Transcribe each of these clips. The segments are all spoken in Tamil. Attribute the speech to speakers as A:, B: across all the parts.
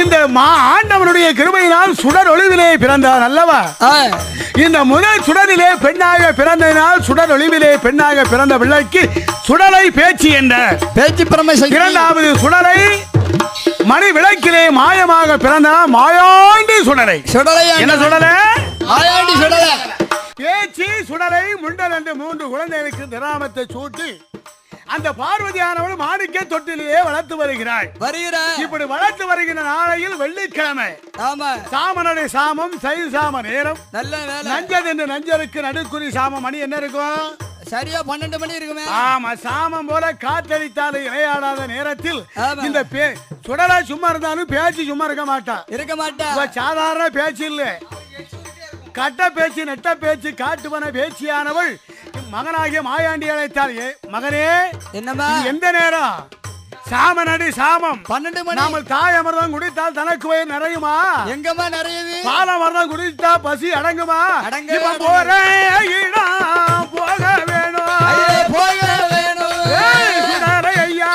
A: இந்த ஆண்டவனுடைய கிருபையினால் சுடர் ஒளிவிலே பிறந்தார் அல்லவா? இந்த முதல் சுடரிலே பெண்ணாக பிறந்ததினால் சுடர் ஒளிவிலே பெண்ணாக பிறந்த பிள்ளைக்கு சுடலை பேச்சு என்ற பேச்சு பிரமேசம். இரண்டாவது சுடலை மணி விளக்கிலே மாயமாக பிறந்த மாயாண்டி சுடலை. என்ன சுடலை? மாயாண்டி சுடலை. பேச்சு சுடலை முண்டல் என்று 3 குழந்தைகளுக்கு திராமத்தை சூட்டி அந்த பார்வதியானவள் மாணிக்க தொட்டிலேயே வளர்த்து வருகிறாள். இப்படி வளர்த்து வருகிற நாளையில் வெள்ளிக்கிழமை சாமனுடைய சாமம் சை சாம நேரம். நஞ்சது என்று நஞ்சருக்கு நடுக்குறி சாமம் மணி என்ன இருக்கும்? சரியா 12 மணி இருக்குமே. ஆமா, சாமம் போல காற்றடித்தாலும் இளையாடாத நேரத்தில் இந்த சுடலா சும்மா இருந்தாலும் பேச்சு சும்மா இருக்க மாட்டா. சாதாரண பேச்சு இல்ல, கட்ட பேச்சு நெட்ட பேச்சு காட்டுவன பேச்சியானவள் மகனாகிய மாயாண்டி அழைத்தாள். மகனே, என்னமா எந்த நேரம்? சாமனடி சாமம் 12 மணி. நாம தாய் அமர்தான் குடித்தால் தனக்கு வயிறு நிறையுமா? எங்கம்மா நிறையுது? பால் அமர்தான் குடித்தா பசி அடங்குமா? போக வேணும் ஐயா.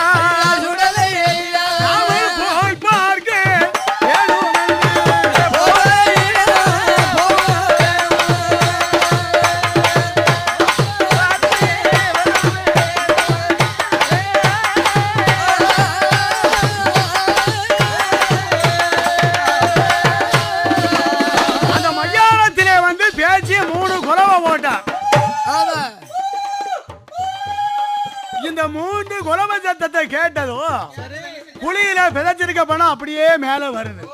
A: இந்த 3 குலவ சத்தத்தை கேட்டதும் குழியில பிணைச்சிருக்க பணம் அப்படியே மேல வருது.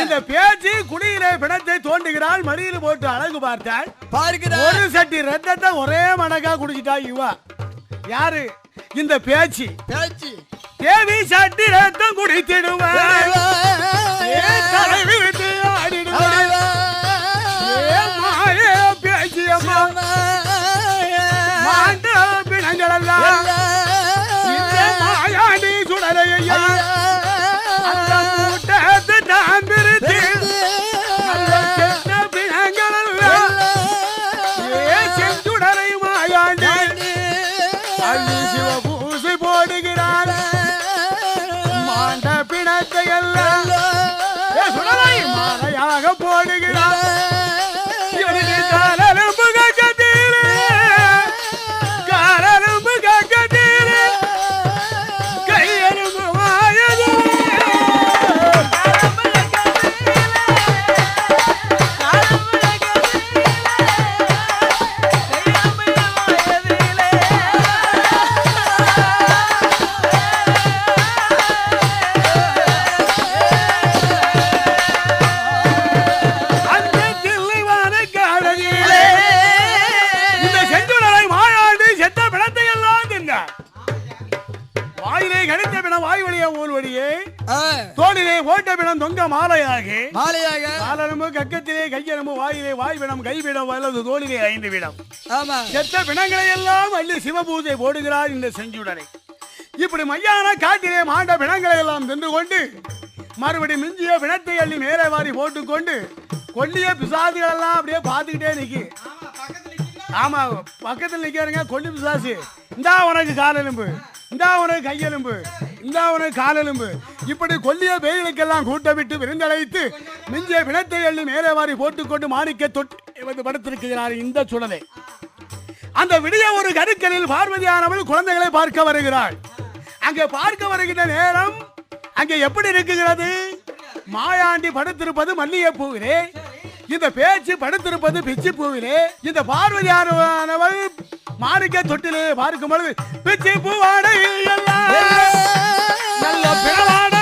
A: இந்த பேச்சு குழியில பிணத்தை தோண்டுகிறாள். மறியல் போட்டு அழகு பார்த்தாள். ஒரு சட்டி ரத்தத்தை ஒரே மடக்கா குடிச்சிட்டா. இவா யாரு? இந்த பேச்சு. தேவி சட்டி ரத்தம் குடித்திடுவாள். மாயாண்டி சுடலையா செஞ்சுடலை மாயாண்டி அள்ளி சிவ பூசி போடுகிறாள். மாண்ட பிணத்தை எல்லாம் சுடலை மாலையாக போடுகிறாள். கக்கத்திலே கையெலும்பு வாயிலே வாய்விடம் கைவிடம் அல்லது தோளிலே 5 விடம். செத்த பிணங்களை எல்லாம் அள்ளி சிவபூஜை போடுகிறார் இந்த செஞ்சுடனை. இப்படி மையான காட்டிலே மாண்ட பிணங்களை எல்லாம் தின்று கொண்டு மறுபடி மிஞ்சிய பிணத்தை அள்ளி மேலே வாரி போட்டுக்கொண்டு கொல்லிய பிசாசுகள் எல்லாம் அப்படியே பார்த்துக்கிட்டே நிக்கி. ஆமா, பக்கத்தில் நிக்காருங்க கொல்லி பிசாசு. இந்தா உனக்கு காலெலும்பு, இந்தா உனக்கு கையெலும்பு, இந்தா உனக்கு காலெலும்பு. இப்படி கொல்லிய பேய்களுக்கெல்லாம் கூட்டமிட்டு விருந்தழைத்து மிஞ்சிய பிணத்தை அள்ளி மேலே வாரி போட்டுக்கொண்டு மாணிக்க தொட்டு படுத்திருக்கிறார் இந்த சுடலை. அந்த விடிய ஒரு கருக்கலில் பார்வதியானவள் குழந்தைகளை பார்க்க வருகிறாள். அங்கே பார்க்க வருகின்ற நேரம் அங்கே எப்படி இருக்குகிறது? மாயாண்டி படுத்திருப்பது மல்லிகை பூவிலே, இந்த பேச்சு படுத்திருப்பது பிச்சி பூவிலே. இந்த பார்வதியானவள் மாணிக்க தொட்டிலே பார்க்கும் பொழுது பிச்சி பூவாடை நல்ல பிறவாட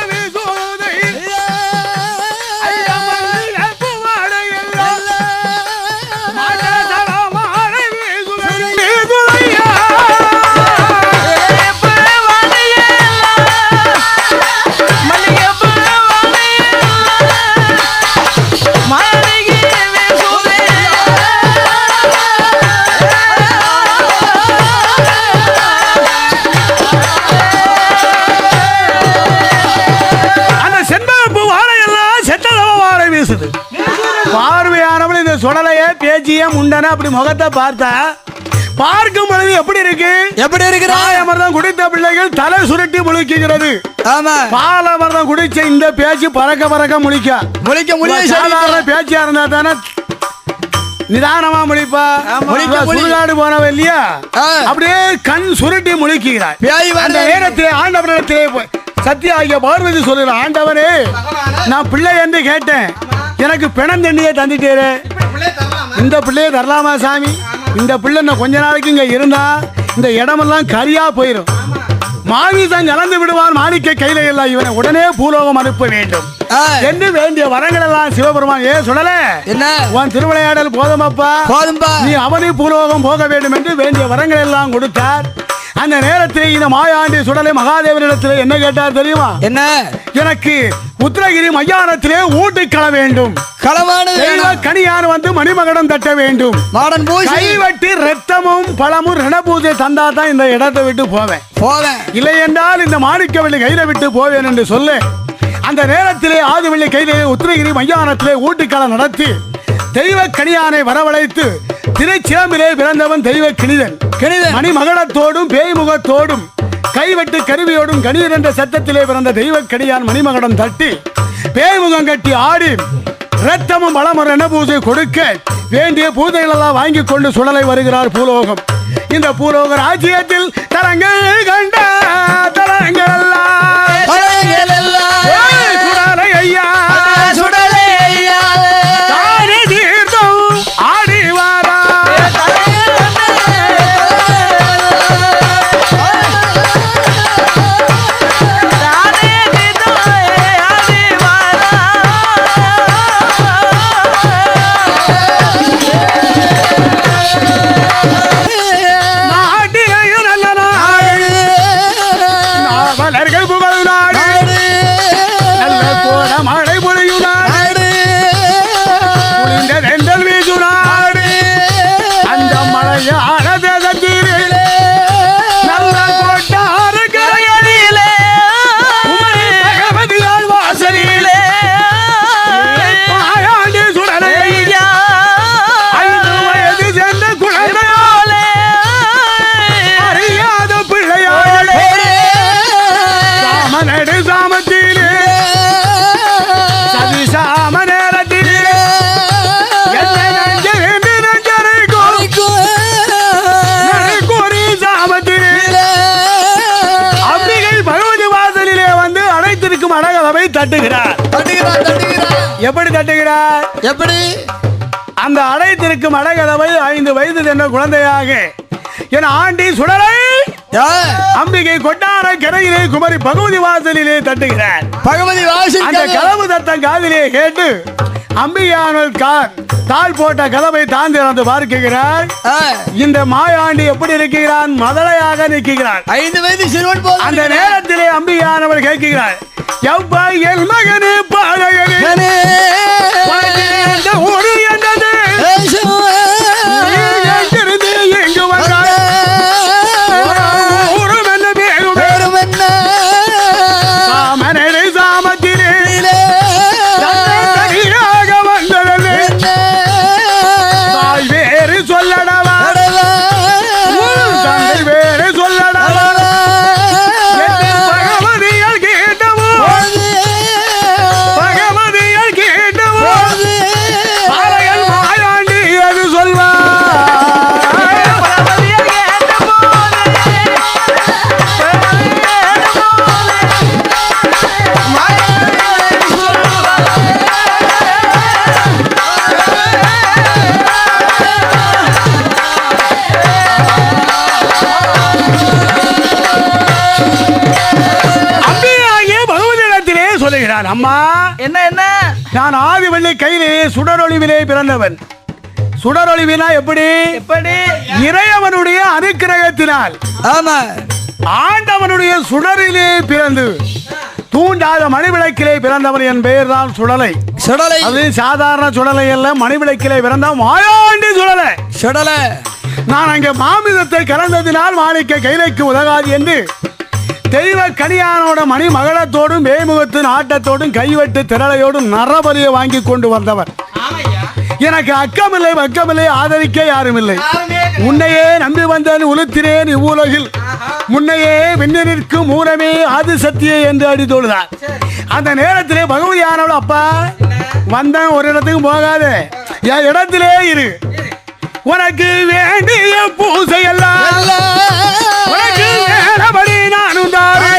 A: வீசுவதை பார்வையானவள் இந்த சுடலைய பேச்சிய முண்டன அப்படி முகத்தை பார்த்தா பார்க்கும் பொழுது எப்படி இருக்கு?
B: எப்படி இருக்கு?
A: அமிர்தம் குடித்த பிள்ளைகள் தலை சுருட்டி முழிக்கிறது.
B: ஆமா,
A: பால் அமிர்தம் குடிச்ச இந்த பேச்சு பறக்க பறக்க முழிக்க சாதாரண பேச்சியா இருந்தா தானே நிதானமா முழிப்பா. சுடுகாடு போனவ இல்லையா, அப்படியே கண் சுருட்டி முழிக்கிறாய். அந்த நேரத்திலே ஆண்டவனிடத்திலே சத்தியாகிய பார்வதி சொல்லுற, ஆண்டவனே நான் பிள்ளை என்று கேட்டேன், எனக்கு பிணம் தண்ணியை தந்துட்டேரு, இந்த பிள்ளையை தரலாமா சாமி? இந்த பிள்ளை இன்னும் கொஞ்ச நாளைக்கு இங்க இருந்தா இந்த இடமெல்லாம் கரியா போயிடும், மாமிசம் கலந்து விடுவான் மாணிக்க கையில எல்லாம், இவனை உடனே பூலோகம் அனுப்ப வேண்டும் என்று வேண்டிய வரங்கள் எல்லாம் சிவபெருமான் சுடல
B: என்ன
A: உன் திருவிளையாடல் போதுமப்பா, நீ அவனி பூலோகம் போக வேண்டும் என்று வேண்டிய வரங்கள் எல்லாம் கொடுத்தார். அந்த நேரத்தில் இந்த மாயாண்டி சுடலை மகாதேவனிடத்தில் என்ன கேட்டார் தெரியுமா? என்ன? எனக்கு உத்தரகிரி மையானத்திலே ஊட்டுக்கள வேண்டும், கனியான் வந்து மணிமகடம் தட்ட வேண்டும், கைவட்டி ரத்தமும் பழமும் ரணபூஜை தந்தா தான் இந்த இடத்தை விட்டு போவேன், இல்லை என்றால் இந்த மாணிக்கவள்ளி கையில விட்டு போவேன் என்று சொல்லு. அந்த நேரத்திலே ஆதிவள்ளி கையிலே உத்தரகிரி மையானத்திலே ஊட்டுக்களம் நடத்தி தெய்வ கனியானை வரவழைத்து திருச்சிலம்பிலே பிறந்தவன் தெய்வ கிணிதன். மணிமகடத்தோடும் பேய்முகத்தோடும் கைவெட்டு கருவியோடும் கணீர் என்ற சத்தத்திலே பிறந்த தெய்வ கனியான் மணிமகடம் தட்டி பேய்முகம் கட்டி ஆடி ரத்தமும் பலமும் என பூஜை கொடுக்க வேண்டிய பூஜைகள் எல்லாம் வாங்கி கொண்டு சுடலை வருகிறார் பூலோகம். இந்த பூலோக ராஜ்யத்தில் தரங்கள் கண்ட தரங்கள் சுடலை ஐயா எப்படி தட்டுகிறார்? எப்படி? அந்த அடைத்திருக்கும் அடகதவை 5 வயது என்ற குழந்தையாக என் ஆண்டி சுடலை அம்பிகை கொட்டார கரையிலே குமரி பகவதி வாசலிலே தட்டுகிறார். பகவதி வாசல் அந்த கதவு தத்தம் காதிலே கேட்டு அம்பிகையானவள் தாள் போட்ட கதவை தாழ்ந்து பார்க்கிறார். இந்த மாயாண்டி எப்படி இருக்கிறான்? மதலையாக நிற்கிறான். 5 வயது சிறுவன் போல. அந்த நேரத்திலே அம்பிகையானவள் கேட்கிறார், எவ்வா என் மகனே பாலகனே ஊரு என்னது எங்கு வந்தார் ஊரும் என்ன பேரும் என்ன சாமனே சாமத்திலே தனியாக வந்தது தாய் வேறு சொல்லடவா தந்தை வேறு சொல்லடவா பகவதியால் கேட்டவோ மாயாண்டி அது சொல்வா அம்மா என்ன என்ன நான் ஆதிவள்ளி கையிலே சுடரொளிவிலே பிறந்தவன். சுடரொளிவினா எப்படி? இறைவனுடைய அனுக்கிரகத்தினால் ஆமா ஆண்டவனுடைய சுடரிலே பிறந்து தூண்டாத மணிவிளக்கிலே பிறந்தவன். என் பெயர் தான் சுடலை. சுடலை அது சாதாரண சுடலை அல்ல, மணிவிளக்கிலே பிறந்த மாயாண்டி சுடலை. சுடலை நான் அங்கே மாமிசத்தை கலந்ததினால் மாணிக்க கைலைக்கு உதகாது என்று தெய்வ கனியானோட மணி மகளத்தோடும் வேமுகத்தின் ஆட்டத்தோடும் கைவெட்டு திரளையோடும் நரபலியை வாங்கி கொண்டு வந்தவர். எனக்கு அக்கமில்லை பக்கமில்லை ஆதரிக்க யாரும் இல்லை. உன்னையே நம்பி வந்தேன் உளுத்தினேன் இவ்வுலகில் முன்னையே விண்ணனிற்கும் மூலமே ஆதி சத்தியே என்று அடி தோழுதான். அந்த நேரத்திலே பகவதி ஆனவள் அப்பா வந்தேன் ஒரு இடத்துக்கு போகாது என் இடத்திலே இரு. உனக்கு வேண்டிய பூசை எல்லாம் உனக்கு வேறபடி நானும் தாரேன்.